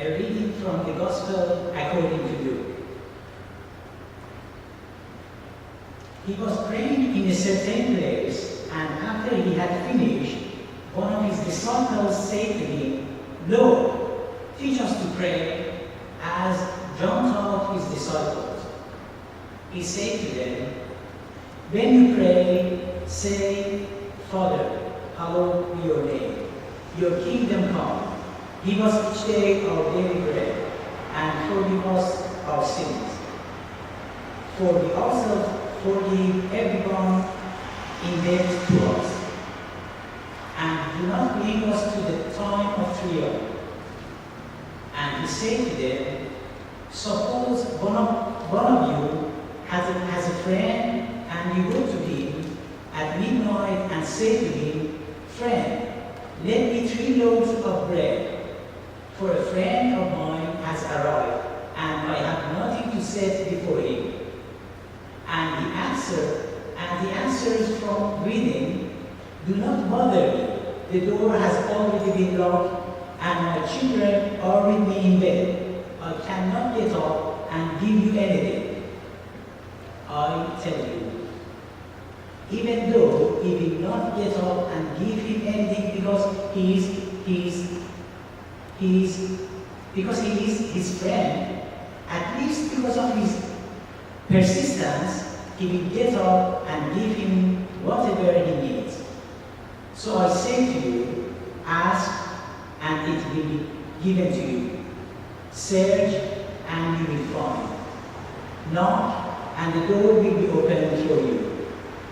A reading from the Gospel according to Luke. He was praying in a certain place, and after he had finished, one of his disciples said to him, "Lord, teach us to pray, as John taught his disciples." He said to them, "When you pray, say, 'Father, hallowed be your name. Your kingdom come. Give us each day our daily bread, and forgive us our sins. For we also forgive everyone in debt to us. And do not bring us to the time of trial." And he said to them, "Suppose one of you has a friend, and you go to him at midnight and say to him, 'Friend, lend me 3 loaves of bread, for a friend of mine has arrived, and I have nothing to set before him.' And he answers from within, 'Do not bother me. The door has already been locked, and my children are with me in bed. I cannot get up and give you anything.' I tell you, even though he will not get up and give him anything because he is his friend, at least because of his persistence, he will get up and give him whatever he needs. So I say to you, ask and it will be given to you. Search and you will find. Knock and the door will be opened for you.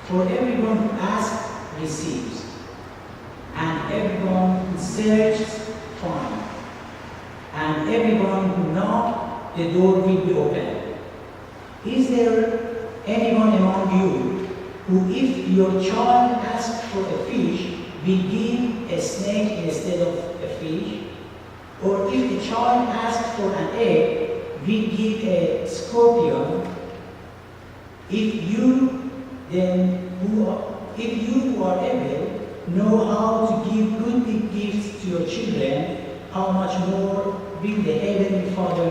For everyone who asks receives, and everyone who searches finds, and everyone who knocks, the door will be opened. Is there anyone among you who, if your child asks for a fish, will give a snake instead of a fish? Or if the child asks for an egg, will give a scorpion? If you who are able know how to give good gifts to your children, how much more will the Heavenly Father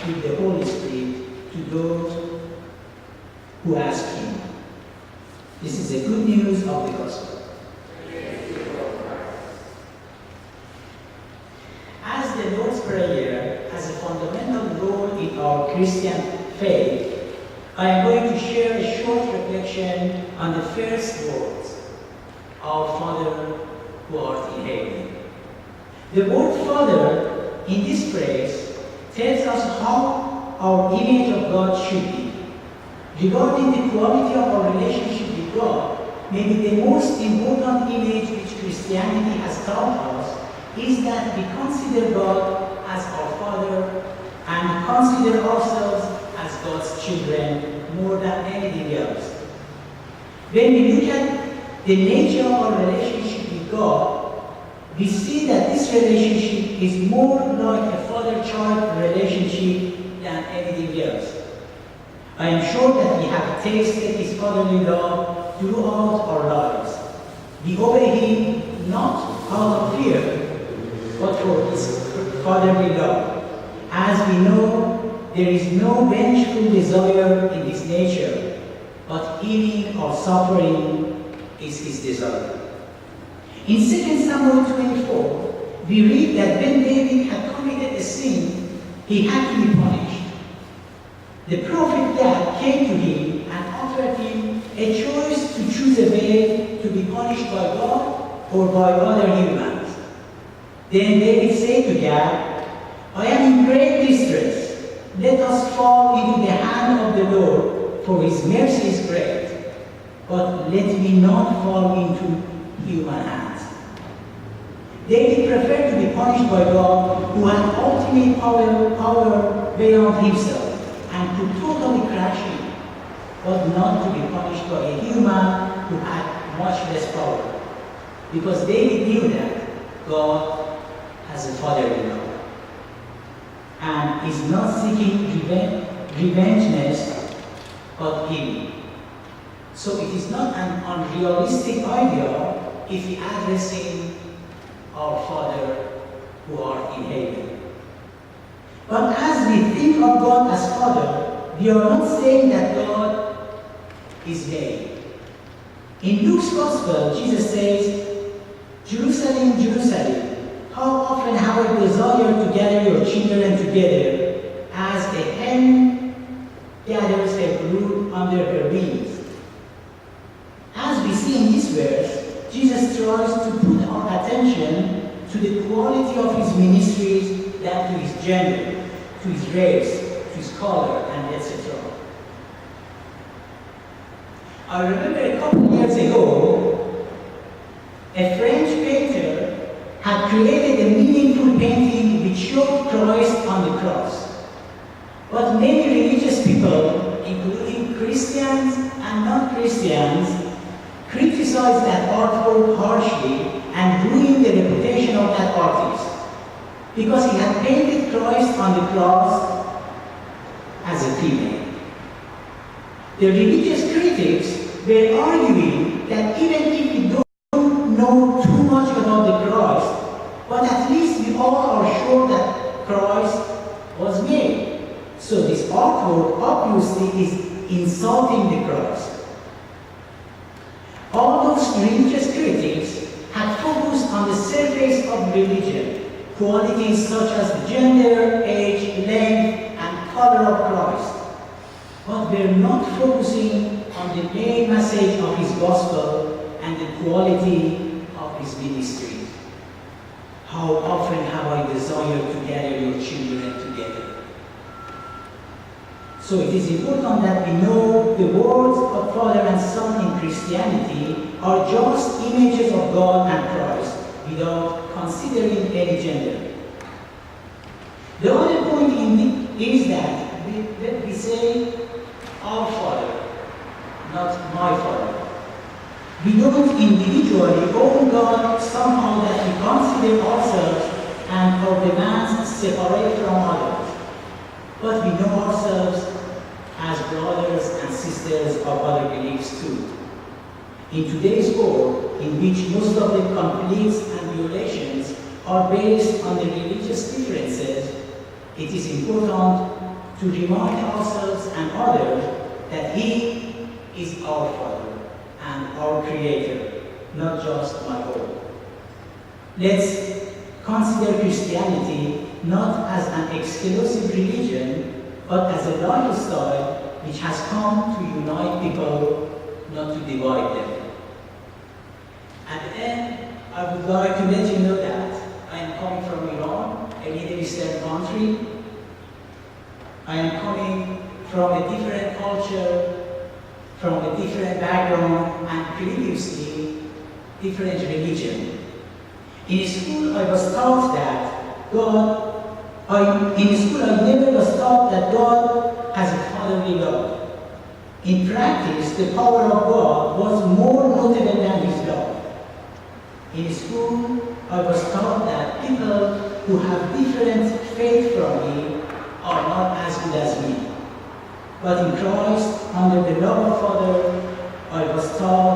give the Holy Spirit to those who ask Him." This is the good news of the Gospel. As the Lord's Prayer has a fundamental role in our Christian faith, I am going to share a short reflection on the first words, "Our Father who art in heaven." The word Father in this phrase tells us how our image of God should be. Regarding the quality of our relationship with God, maybe the most important image which Christianity has taught us is that we consider God as our Father and consider ourselves as God's children more than anything else. When we look at the nature of our relationship with God, we see that this relationship is more like a father-child relationship than anything else. I am sure that we have tasted His fatherly love throughout our lives. We obey Him not out of fear, but for His fatherly love. As we know, there is no vengeful desire in His nature, but healing or suffering is His desire. In 2 Samuel 24, we read that when David had committed a sin, he had to be punished. The prophet Gad came to him and offered him a choice to choose a way to be punished by God or by other humans. Then David said to Gad, "I am in great distress. Let us fall into the hand of the Lord, for His mercy is great. But let me not fall into human hands." David preferred to be punished by God, who had ultimate power beyond himself and could totally crush him, but not to be punished by a human who had much less power. Because David knew that God has a fatherly love and is not seeking revengeness, but giving. So it is not an unrealistic idea if we address Him, "Our Father who art in heaven." But as we think of God as Father, we are not saying that God is male. In Luke's Gospel, Jesus says, "Jerusalem, Jerusalem, how often have I desired to gather your children together as a hen gathers her brood under her wings." As we see in this verse, Jesus tries to put our attention to the quality of his ministries than to his gender, to his race, to his color, and etc. I remember a couple of years ago, a French painter had created a meaningful painting which showed Christ on the cross. But many religious people, including Christians and non-Christians, criticized that artwork harshly and ruined the reputation of that artist because he had painted Christ on the cross as a female. The religious critics were arguing that even if we don't know too much about the Christ, but at least we all are sure that Christ was male. So this artwork obviously is insulting the Christ. All those religious critics had focused on the surface of religion, qualities such as the gender, age, length, and color of Christ. But we're not focusing on the main message of his gospel and the quality of his ministry. How often have I desired to gather your children together? So it is important that we know the words of Father and Son in Christianity are just images of God and Christ without considering any gender. The other point is that we say, "Our Father," not "my Father." We don't individually own God somehow that we consider ourselves and our demands separate from others. But we know ourselves as brothers and sisters of other beliefs too. In today's world, in which most of the conflicts and violations are based on the religious differences, it is important to remind ourselves and others that He is our Father and our Creator, not just my own. Let's consider Christianity not as an exclusive religion, but as a lifestyle which has come to unite people, not to divide them. At the end, I would like to let you know that I am coming from Iran, a Middle Eastern country. I am coming from a different culture, from a different background, and previously different religion. In school, I was taught that I never was taught that God has a fatherly love. In practice, the power of God was more notable than His love. In school, I was taught that people who have different faith from me are not as good as me. But in Christ, under the love of Father, I was taught